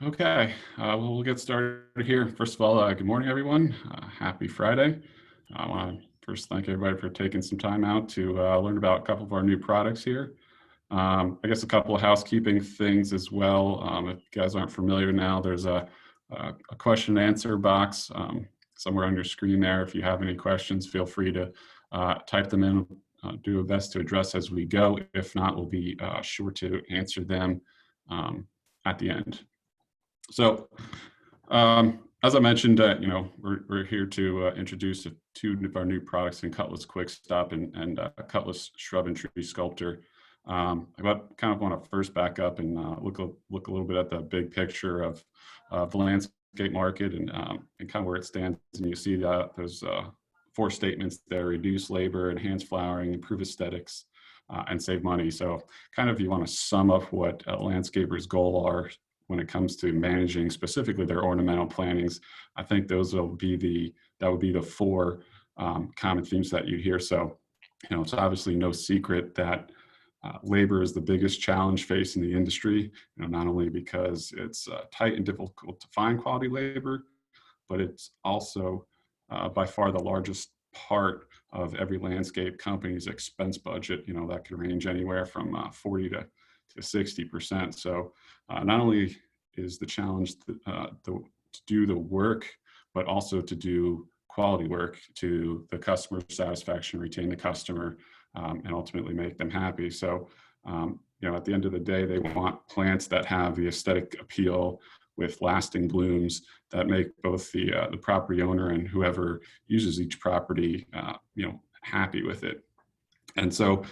Okay, well, we'll get started here. First of all, good morning, everyone. Happy Friday. I want to first thank everybody for taking some time out to learn about a couple of our new products here. I guess a couple of housekeeping things as well. If you guys aren't familiar now, there's a question and answer box somewhere on your screen there. If you have any questions, feel free to type them in. Do our best to address as we go. If not, we'll be sure to answer them at the end. So, as I mentioned, we're here to introduce two of our new products in Cutless QuickStop and Cutless Shrub and Tree Sculptor. I kind of want to first back up and look a little bit at the big picture of the landscape market and kind of where it stands. And you see that there's four statements there: reduce labor, enhance flowering, improve aesthetics, and save money. So, kind of, you want to sum up what landscapers' goals are when it comes to managing specifically their ornamental plantings. I think those will be the four common themes that you hear. So, it's obviously no secret that labor is the biggest challenge facing the industry. Not only because it's tight and difficult to find quality labor, but it's also by far the largest part of every landscape company's expense budget. That can range anywhere from 40 to 60%. So not only is the challenge to do the work, but also to do quality work to the customer satisfaction, retain the customer, and ultimately make them happy. So, at the end of the day, they want plants that have the aesthetic appeal with lasting blooms that make both the property owner and whoever uses each property, happy with it. And so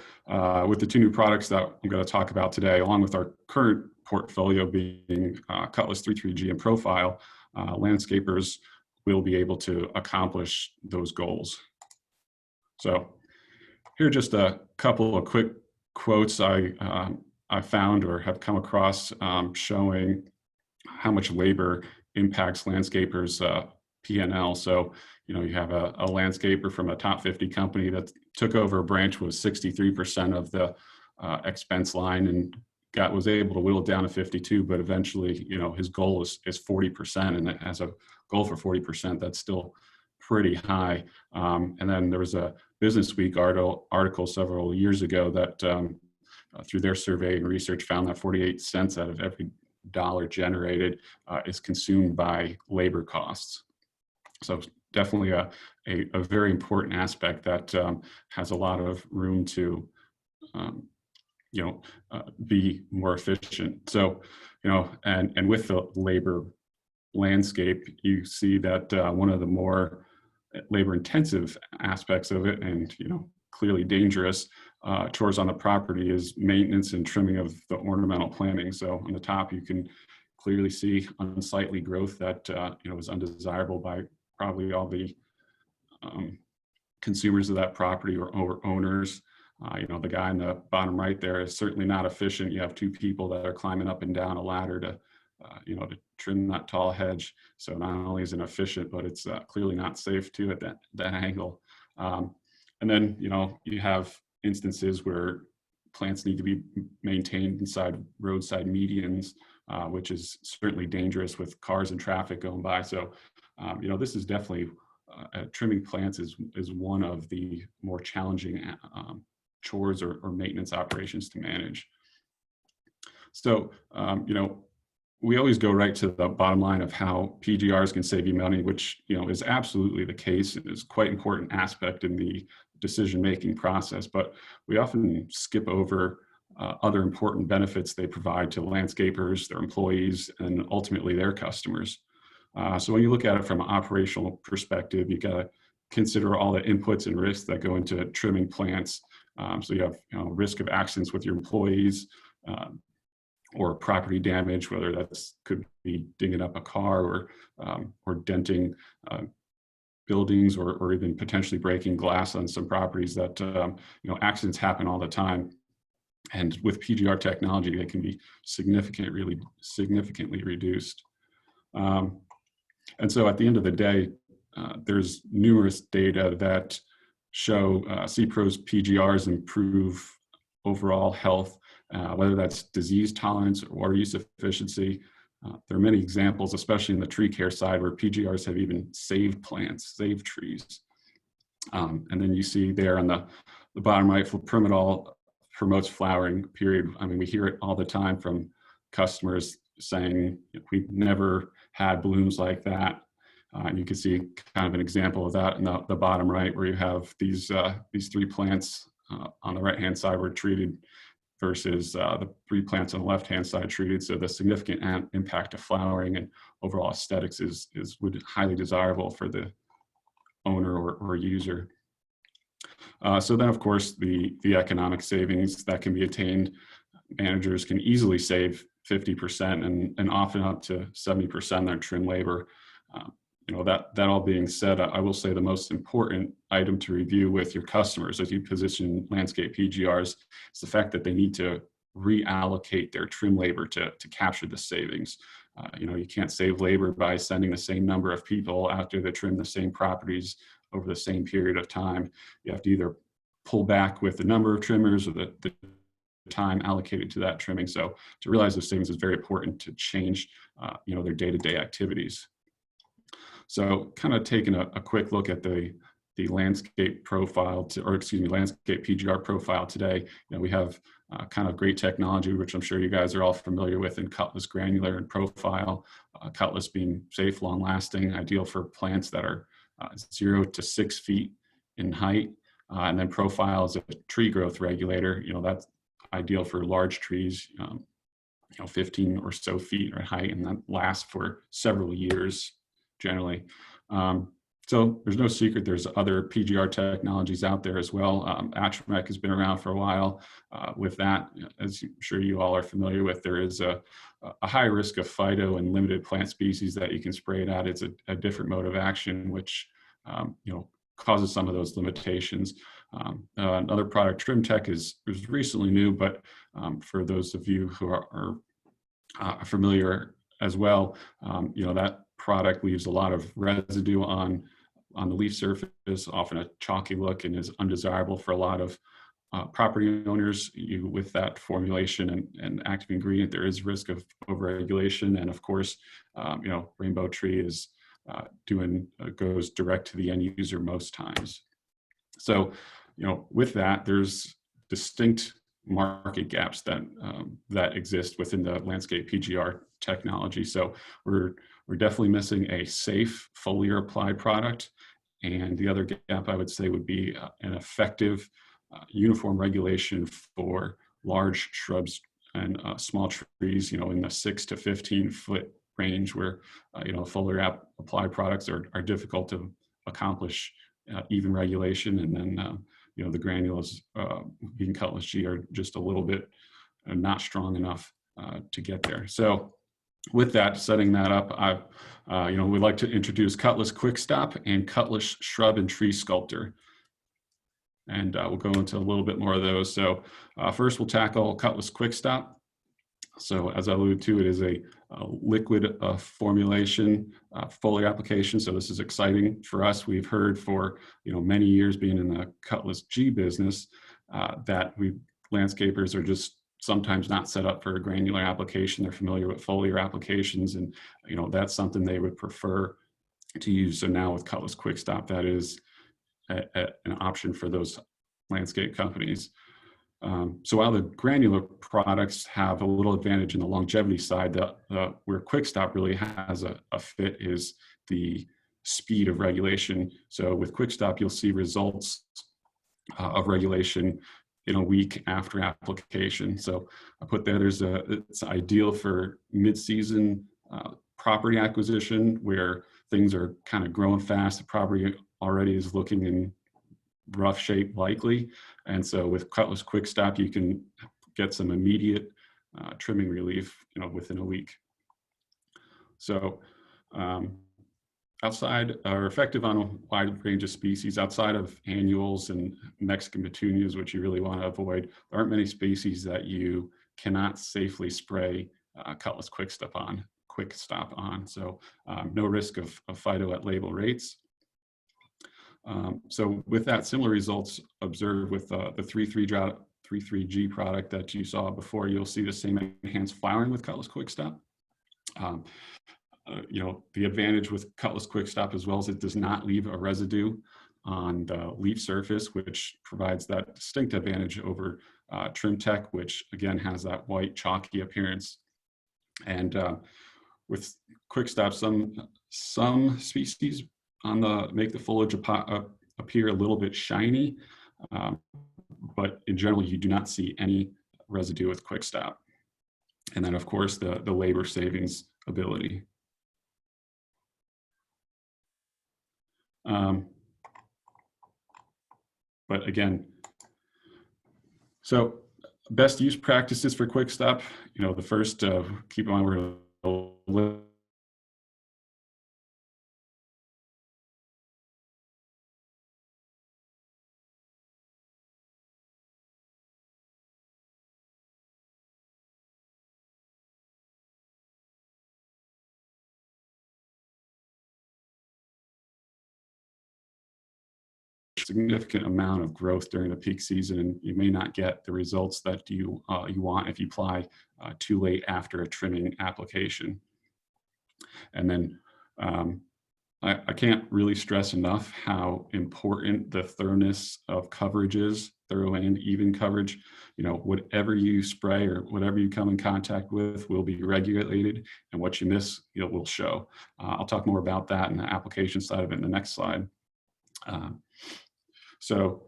with the two new products that I'm going to talk about today, along with our current portfolio being Cutless 33G and Profile, landscapers will be able to accomplish those goals. So here are just a couple of quick quotes I found or have come across showing how much labor impacts landscapers' P&L. So, you have a landscaper from a top 50 company that took over a branch with 63% of the expense line and was able to whittle it down to 52, but eventually, his goal is 40%. And as a goal for 40%, that's still pretty high. And then there was a Business Week article several years ago that through their survey and research found that 48 cents out of every dollar generated is consumed by labor costs. So definitely a very important aspect that has a lot of room to, be more efficient. So, and with the labor landscape, you see that one of the more labor intensive aspects of it, and, clearly dangerous chores on the property, is maintenance and trimming of the ornamental planting. So on the top, you can clearly see unsightly growth that, is undesirable by probably all the consumers of that property or owners. The guy in the bottom right there is certainly not efficient. You have two people that are climbing up and down a ladder to trim that tall hedge. So not only is it efficient, but it's clearly not safe too at that angle. And then, you have instances where plants need to be maintained inside roadside medians, which is certainly dangerous with cars and traffic going by. So, this is definitely trimming plants is one of the more challenging chores or maintenance operations to manage. So, we always go right to the bottom line of how PGRs can save you money, which, is absolutely the case and is quite an important aspect in the decision-making process. But we often skip over other important benefits they provide to landscapers, their employees, and ultimately their customers. So when you look at it from an operational perspective, you got to consider all the inputs and risks that go into trimming plants. So you have risk of accidents with your employees, or property damage, whether that's could be dinging up a car or denting buildings, or even potentially breaking glass on some properties that accidents happen all the time. And with PGR technology, they can be significantly reduced. And so at the end of the day, there's numerous data that show CPRO's PGRs improve overall health, whether that's disease tolerance or water use efficiency, There are many examples, especially in the tree care side, where PGRs have even saved plants, saved trees. And then you see there on the bottom right, fluprimadol promotes flowering, period. I mean, we hear it all the time from customers saying, we've never had blooms like that. And you can see kind of an example of that in the bottom right, where you have these 3 plants on the right-hand side were treated versus the 3 plants on the left-hand side treated. So the significant impact of flowering and overall aesthetics is highly desirable for the owner or user. So then, of course, the economic savings that can be attained, managers can easily save 50% and often up to 70% on their trim labor. That all being said, I will say the most important item to review with your customers as you position landscape PGRs is the fact that they need to reallocate their trim labor to capture the savings. You can't save labor by sending the same number of people out there to trim the same properties over the same period of time. You have to either pull back with the number of trimmers or the time allocated to that trimming. So to realize those savings is very important to change their day-to-day activities. So kind of taking a quick look at the landscape profile, landscape PGR profile today. We have kind of great technology, which I'm sure you guys are all familiar with, in Cutless granular and profile. Cutless being safe, long-lasting, ideal for plants that are 0 to 6 feet in height. And then profile is a tree growth regulator. That's ideal for large trees, 15 or so feet in height, and that lasts for several years generally. So there's no secret there's other PGR technologies out there as well. Atromec has been around for a while. With that, as I'm sure you all are familiar with, there is a high risk of phyto and limited plant species that you can spray it at. It's a different mode of action, which causes some of those limitations. Another product, TrimTech, is recently new, but for those of you who are familiar as well, that product leaves a lot of residue on the leaf surface, often a chalky look, and is undesirable for a lot of property owners. With that formulation and active ingredient, there is risk of overregulation, and of course, Rainbow Tree is goes direct to the end user most times. So, with that, there's distinct market gaps that exist within the landscape PGR technology. So we're definitely missing a safe foliar applied product, and the other gap I would say would be an effective uniform regulation for large shrubs and small trees, in the 6 to 15 foot range, where foliar applied products are difficult to accomplish even regulation, and then the granules being Cutless G are just a little bit not strong enough to get there. So with that, setting that up, we'd like to introduce Cutless QuickStop and Cutless Shrub and Tree Sculptor. And we'll go into a little bit more of those. So first we'll tackle Cutless QuickStop. So as I alluded to, it is a liquid formulation foliar application. So this is exciting for us. We've heard for many years, being in the Cutless G business, that landscapers are just sometimes not set up for a granular application. They're familiar with foliar applications, and that's something they would prefer to use. So now with Cutless QuickStop, that is an option for those landscape companies. So while the granular products have a little advantage in the longevity side, where QuickStop really has a fit is the speed of regulation. So with QuickStop, you'll see results of regulation in a week after application. So I put there, it's ideal for mid-season property acquisition, where things are kind of growing fast. The property already is looking in rough shape likely. And so with Cutless QuickStop, you can get some immediate trimming relief, within a week. So outside are effective on a wide range of species outside of annuals and Mexican petunias, which you really want to avoid. There aren't many species that you cannot safely spray Cutless QuickStop on. So no risk of phyto at label rates. So with that, similar results observed with the 3,3G product that you saw before. You'll see the same enhanced flowering with Cutless QuickStop. Um, the advantage with Cutless QuickStop as well is it does not leave a residue on the leaf surface, which provides that distinct advantage over Trim Tech, which again has that white chalky appearance. And with QuickStop, some species make the foliage appear a little bit shiny, um, but in general, you do not see any residue with QuickStop. And then, of course, the labor savings ability. But again, so best use practices for QuickStop. The first, keep in mind we're significant amount of growth during the peak season, and you may not get the results that you want if you apply too late after a trimming application. And then I can't really stress enough how important the thoroughness of coverage is, thorough and even coverage. Whatever you spray or whatever you come in contact with will be regulated, and what you miss, will show. I'll talk more about that in the application side of it in the next slide. So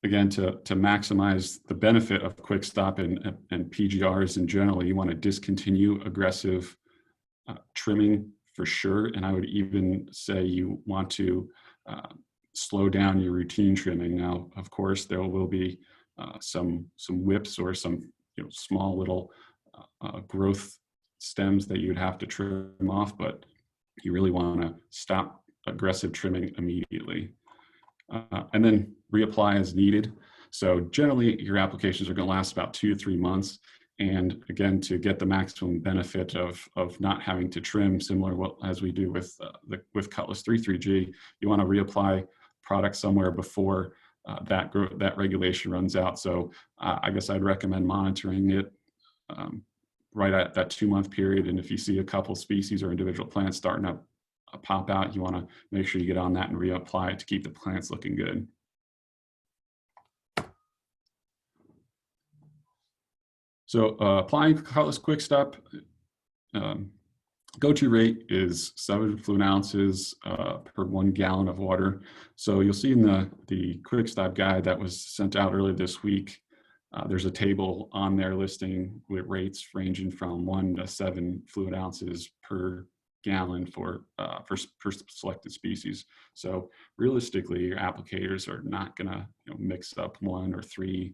again, to maximize the benefit of QuickStop and PGRs in general, you want to discontinue aggressive trimming for sure. And I would even say you want to slow down your routine trimming. Now, of course, there will be some whips or some small little growth stems that you'd have to trim off, but you really want to stop aggressive trimming immediately. And then reapply as needed. So generally, your applications are going to last about 2 to 3 months. And again, to get the maximum benefit of not having to trim, similar as we do with Cutless 3,3G, you want to reapply product somewhere before that regulation runs out. So I guess I'd recommend monitoring it right at that 2-month period. And if you see a couple species or individual plants starting to pop out, you want to make sure you get on that and reapply it to keep the plants looking good. So applying Cutless QuickStop, go-to rate is 7 fluid ounces per 1 gallon of water. So you'll see in the QuickStop guide that was sent out earlier this week, there's a table on there listing with rates ranging from 1 to 7 fluid ounces per gallon for selected species. So realistically, your applicators are not going to mix up 1 or 3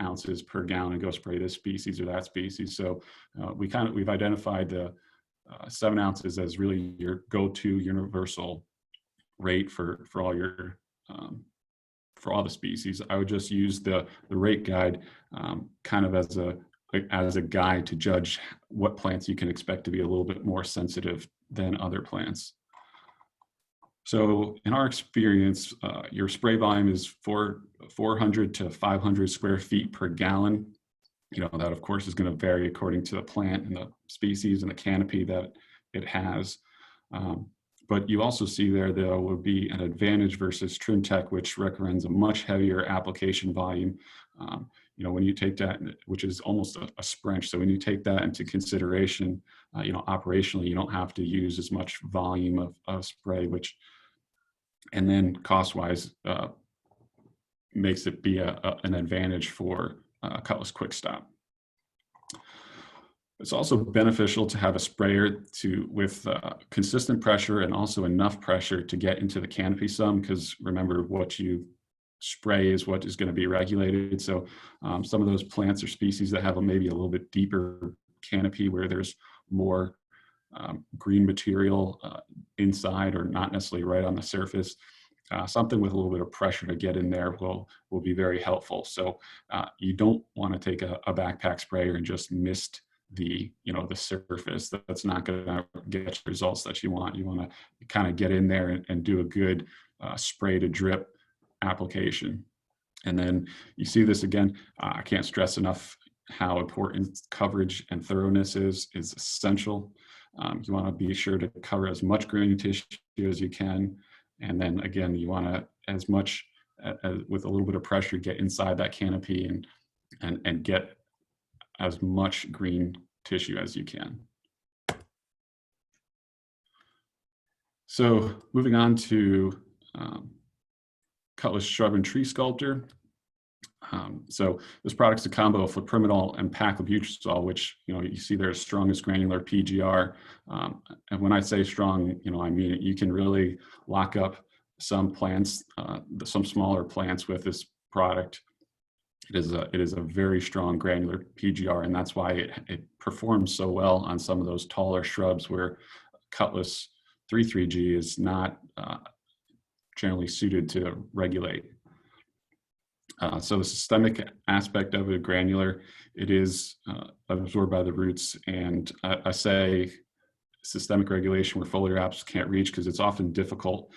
ounces per gallon and go spray this species or that species. So we've identified the 7 ounces as really your go-to universal rate for all your for all the species. I would just use the rate guide kind of as a guide to judge what plants you can expect to be a little bit more sensitive than other plants. So in our experience, your spray volume is 400 to 500 square feet per gallon. That of course is going to vary according to the plant and the species and the canopy that it has. But you also see there would be an advantage versus Trim Tech, which recommends a much heavier application volume. When you take that, which is almost a sprint. So when you take that into consideration, operationally, you don't have to use as much volume of spray, and then cost-wise makes it be an advantage for Cutless QuickStop. It's also beneficial to have a sprayer with consistent pressure and also enough pressure to get into the canopy some, because remember, what you spray is what is going to be regulated. So some of those plants or species that have maybe a little bit deeper canopy where there's more green material inside or not necessarily right on the surface, something with a little bit of pressure to get in there will be very helpful. So you don't want to take a backpack sprayer and just mist the surface. That's not going to get results that you want. You want to kind of get in there and do a good spray to drip application. And then you see this again. I can't stress enough how important coverage and thoroughness is essential. You want to be sure to cover as much green tissue as you can. And then again, you want to, as much with a little bit of pressure, get inside that canopy and get as much green tissue as you can. So moving on to Cutless Shrub and Tree Sculptor. So this product's a combo of fliperimetol and paclobutrazol, which you see their strongest granular PGR. And when I say strong, I mean it. You can really lock up some plants, some smaller plants with this product. It is a very strong granular PGR, and that's why it performs so well on some of those taller shrubs where Cutless 3,3-G is not generally suited to regulate. So the systemic aspect of it, granular, it is absorbed by the roots. And I say systemic regulation where foliar apps can't reach because it's often difficult,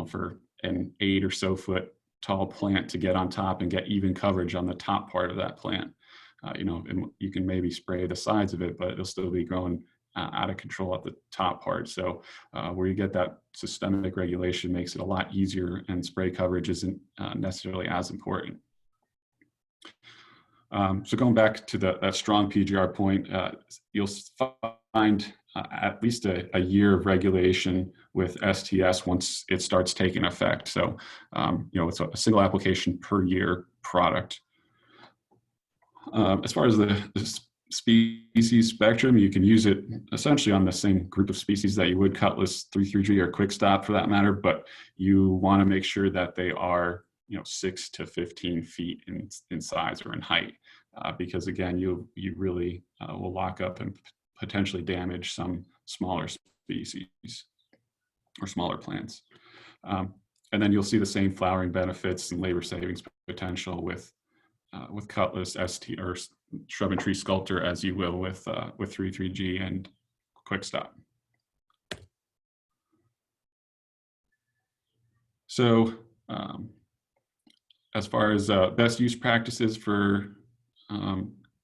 for an 8 or so foot tall plant to get on top and get even coverage on the top part of that plant. And you can maybe spray the sides of it, but it'll still be growing out of control at the top part. So where you get that systemic regulation makes it a lot easier, and spray coverage isn't necessarily as important. So going back to that strong PGR point, you'll find at least a year of regulation with STS once it starts taking effect. So it's a single application per year product. As far as the species spectrum, you can use it essentially on the same group of species that you would Cutless 3,3-G or QuickStop for that matter, but you want to make sure that they are 6 to 15 feet in size or in height, because again, you really will lock up and potentially damage some smaller species or smaller plants. And then you'll see the same flowering benefits and labor savings potential with Cutless ST or Shrub and Tree Sculptor as you will with 3,3-G and QuickStop. So as far as best use practices for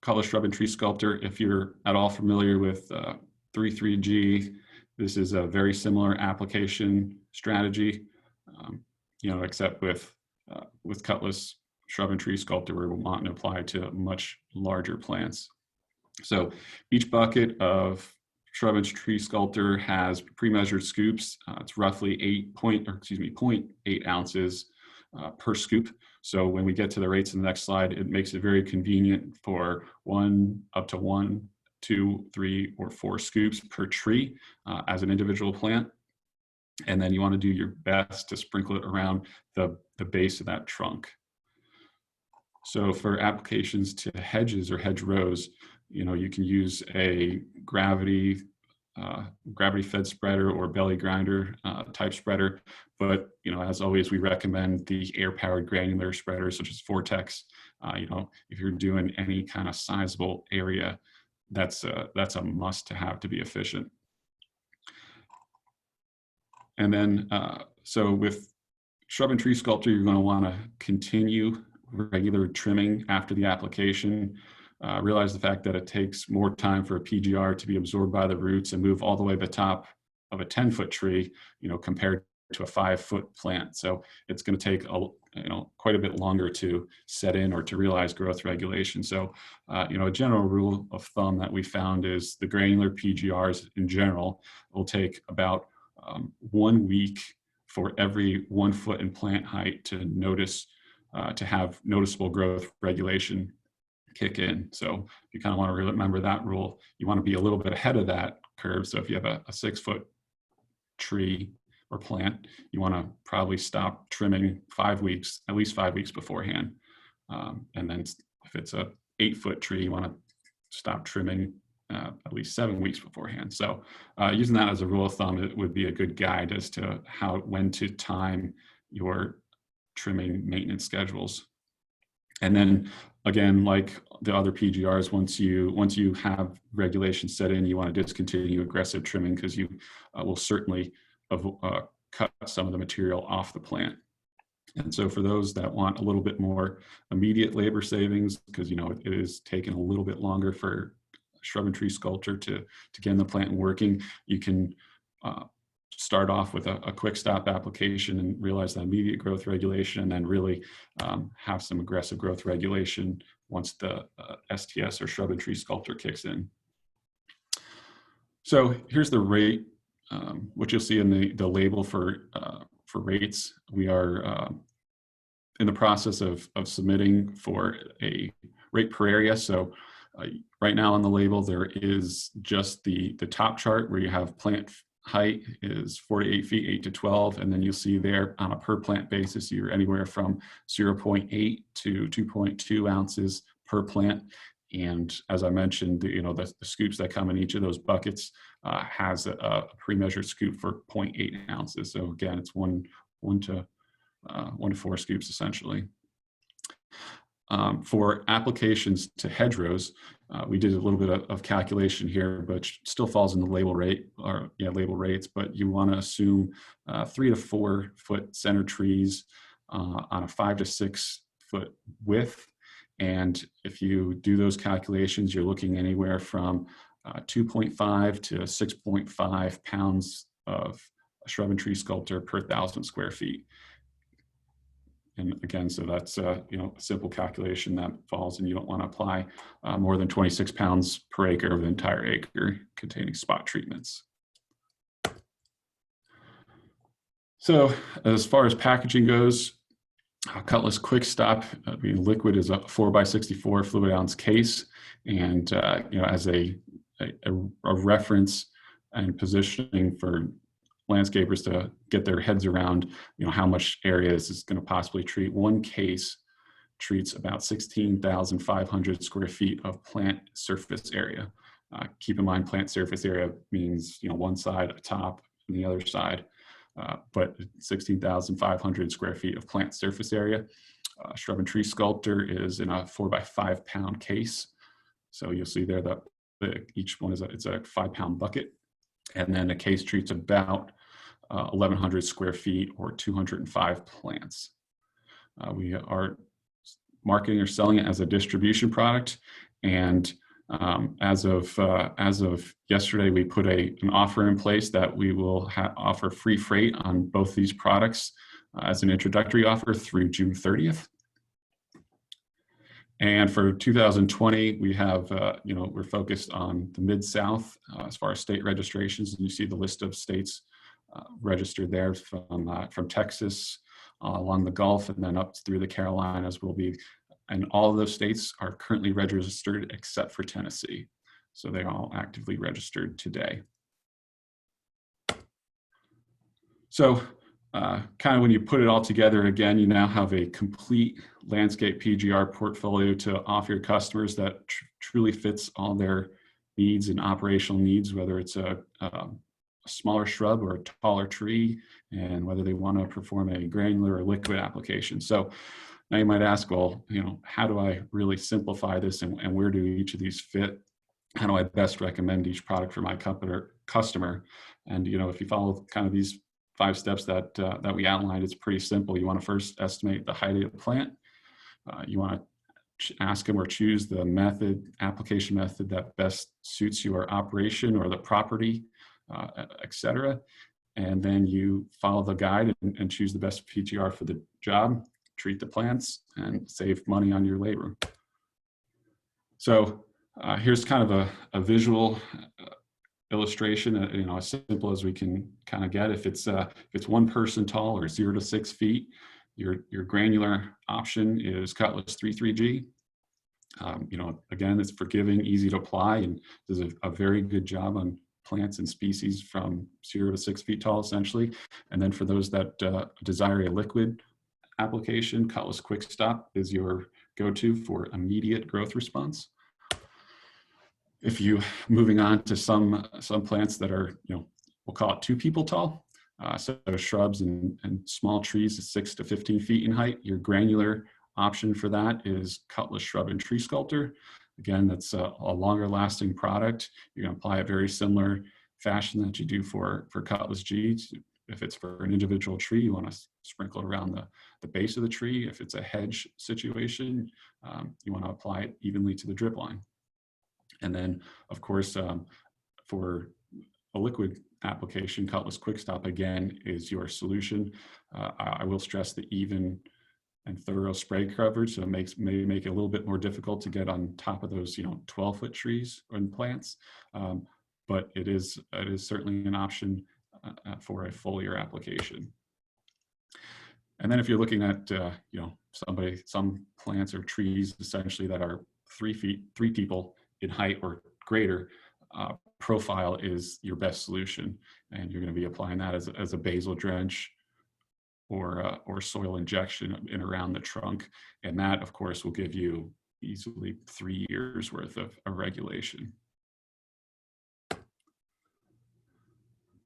Cutless Shrub and Tree Sculptor, if you're at all familiar with 3,3-G, this is a very similar application strategy, except with Cutless Shrub and Tree Sculptor, we're wanting to apply to much larger plants. So each bucket of Shrub and Tree Sculptor has pre-measured scoops. It's roughly 0.8 ounces per scoop. So when we get to the rates in the next slide, it makes it very convenient for up to 1, 2, 3, or 4 scoops per tree as an individual plant. And then you want to do your best to sprinkle it around the base of that trunk. So for applications to hedges or hedgerows, you can use a gravity fed spreader or belly grinder type spreader. But, as always, we recommend the air powered granular spreaders such as Vortex. If you're doing any kind of sizable area, that's a must to have to be efficient. And then, so with Shrub and Tree Sculptor, you're going to want to continue regular trimming after the application. Realize the fact that it takes more time for a PGR to be absorbed by the roots and move all the way to the top of a 10-foot tree, compared to a 5-foot plant. So it's going to take quite a bit longer to set in or to realize growth regulation. So a general rule of thumb that we found is the granular PGRs in general will take about 1 week for every 1 foot in plant height to have noticeable growth regulation kick in. So you kind of want to remember that rule. You want to be a little bit ahead of that curve. So if you have a 6-foot tree or plant, you want to probably stop trimming at least 5 weeks beforehand. And then if it's a 8-foot tree, you want to stop trimming at least 7 weeks beforehand. So using that as a rule of thumb, it would be a good guide as to when to time your trimming maintenance schedules. And then again, like the other PGRs, once you have regulation set in, you want to discontinue aggressive trimming because you will certainly cut some of the material off the plant. And so for those that want a little bit more immediate labor savings, because it is taking a little bit longer for Shrub and Tree Sculptor to get the plant working. You can start off with a QuickStop application and realize that immediate growth regulation, and then really have some aggressive growth regulation once the STS or Shrub and Tree Sculptor kicks in. So here's the rate, what you'll see in the label for rates. We are in the process of submitting for a rate per area. So right now on the label, there is just the top chart where you have plant height is 4 to 8 feet, 8 to 12. And then you'll see there on a per plant basis, you're anywhere from 0.8 to 2.2 ounces per plant. And as I mentioned, the scoops that come in each of those buckets has a pre-measured scoop for 0.8 ounces. So again, it's one to 4 scoops essentially. For applications to hedgerows, we did a little bit of calculation here, but still falls in the label rate or label rates. But you want to assume 3 to 4 foot center trees on a 5 to 6 foot width. And if you do those calculations, you're looking anywhere from 2.5 to 6.5 pounds of Shrub and Tree Sculptor per 1,000 square feet. And again, so that's a simple calculation that falls, and you don't want to apply more than 26 pounds per acre of the entire acre containing spot treatments. So as far as packaging goes, Cutless QuickStop, liquid is a 4x64 fluid ounce case, and as a reference and positioning for landscapers to get their heads around, how much area this is going to possibly treat. One case treats about 16,500 square feet of plant surface area. Keep in mind, plant surface area means one side, a top, and the other side. But 16,500 square feet of plant surface area. Shrub and Tree Sculptor is in a 4x5 pound case. So you'll see there that each one it's a 5 pound bucket. And then the case treats about 1,100 square feet or 205 plants. We are marketing or selling it as a distribution product. And as of yesterday, we put an offer in place that we will offer free freight on both these products as an introductory offer through June 30th. And for 2020, we have, we're focused on the Mid-South as far as state registrations. And you see the list of states registered there from Texas along the Gulf and then up through the Carolinas will be. And all of those states are currently registered except for Tennessee. So they're all actively registered today. So kind of when you put it all together, again, you now have a complete landscape PGR portfolio to offer your customers that truly fits all their needs and operational needs, whether it's a smaller shrub or a taller tree, and whether they want to perform a granular or liquid application. So now you might ask, well, how do I really simplify this, and where do each of these fit? How do I best recommend each product for my customer? And if you follow kind of these 5 steps that we outlined, it's pretty simple. You want to first estimate the height of the plant. You want to ask them or choose the application method that best suits your operation or the property, etc. And then you follow the guide and choose the best PGR for the job. Treat the plants and save money on your labor. So here's kind of a visual illustration, as simple as we can kind of get. If it's 1 person tall or 0 to 6 feet, your granular option is Cutless 33G. Again, it's forgiving, easy to apply, and does a very good job on plants and species from 0 to 6 feet tall, essentially. And then for those that desire a liquid application, Cutless QuickStop is your go-to for immediate growth response. If you moving on to some plants that are, we'll call it 2 people tall, so shrubs and small trees 6 to 15 feet in height, your granular option for that is Cutless Shrub and Tree Sculptor. Again, that's a longer lasting product. You're going to apply it very similar fashion that you do for Cutless G. If it's for an individual tree, you want to sprinkle it around the base of the tree. If it's a hedge situation, you want to apply it evenly to the drip line. And then, of course, for a liquid application, Cutless QuickStop, again, is your solution. I will stress the even and thorough spray coverage, so it may make it a little bit more difficult to get on top of those 12-foot trees and plants, but it is certainly an option for a foliar application. And then if you're looking at some plants or trees essentially that are 3 people in height or greater, profile is your best solution, and you're going to be applying that as a basal drench or soil injection in around the trunk, and that of course will give you easily 3 years worth of regulation.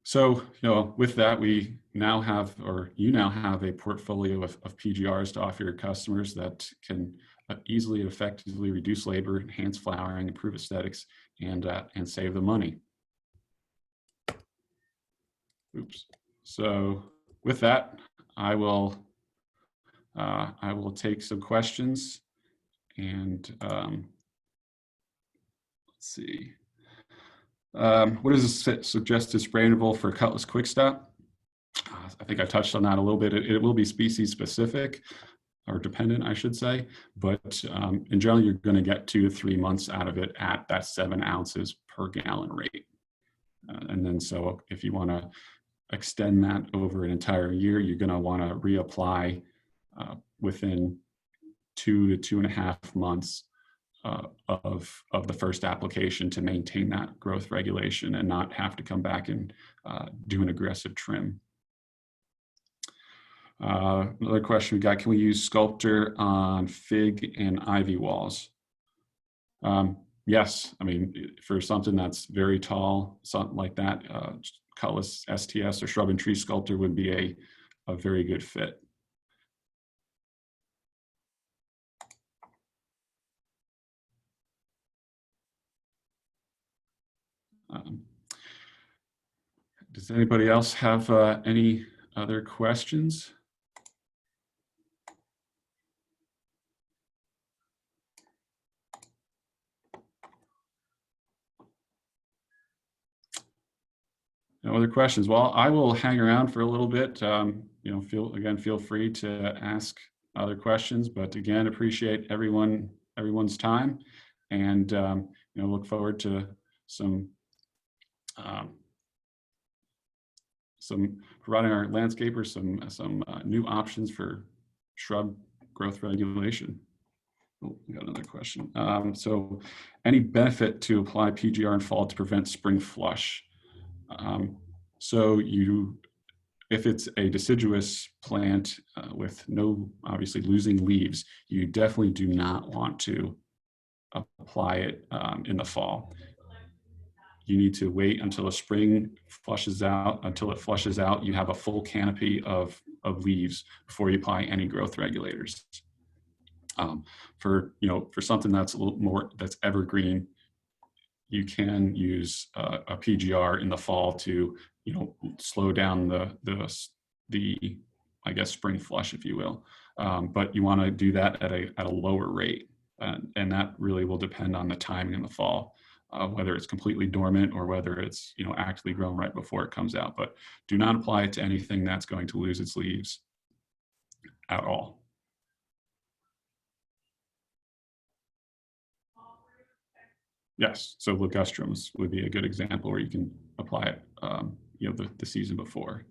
So, with that, we now have, or you now have, a portfolio of PGRs to offer your customers that can easily and effectively reduce labor, enhance flowering, improve aesthetics, and save them money. Oops. So, with that, I will take some questions, and let's see. What is the suggested spray interval for Cutless QuickStop? I think I touched on that a little bit. It will be species specific, or dependent, I should say, but in general, you're going to get 2 to 3 months out of it at that 7 ounces per gallon rate. And then so if you want to extend that over an entire year, you're going to want to reapply within 2 to 2.5 months of the first application to maintain that growth regulation and not have to come back and do an aggressive trim. Another question we got: can we use Sculptor on fig and ivy walls? Yes, I mean, for something that's very tall, something like that, Cutless STS or Shrub and Tree Sculptor would be a very good fit. Does anybody else have any other questions? No other questions? Well, I will hang around for a little bit. Feel free to ask other questions, but again, appreciate everyone's time, and look forward to some providing our landscapers some new options for shrub growth regulation. Oh, we got another question. So, any benefit to apply PGR in fall to prevent spring flush? So if it's a deciduous plant with no, obviously, losing leaves, you definitely do not want to apply it in the fall. You need to wait until the spring flushes out. Until it flushes out, you have a full canopy of leaves before you apply any growth regulators. For something that's a little more, that's evergreen, you can use a PGR in the fall to slow down the I guess spring flush, if you will. But you want to do that at a lower rate, and that really will depend on the timing in the fall. Whether it's completely dormant or whether it's actively grown right before it comes out. But do not apply it to anything that's going to lose its leaves at all. Yes, so ligustrums would be a good example where you can apply it the season before.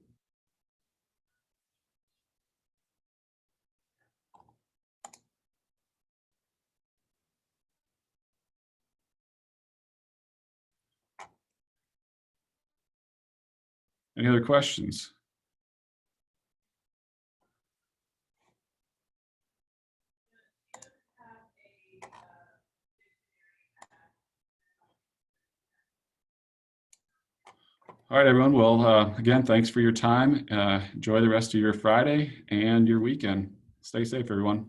Any other questions? All right, everyone. Well, again, thanks for your time. Enjoy the rest of your Friday and your weekend. Stay safe, everyone.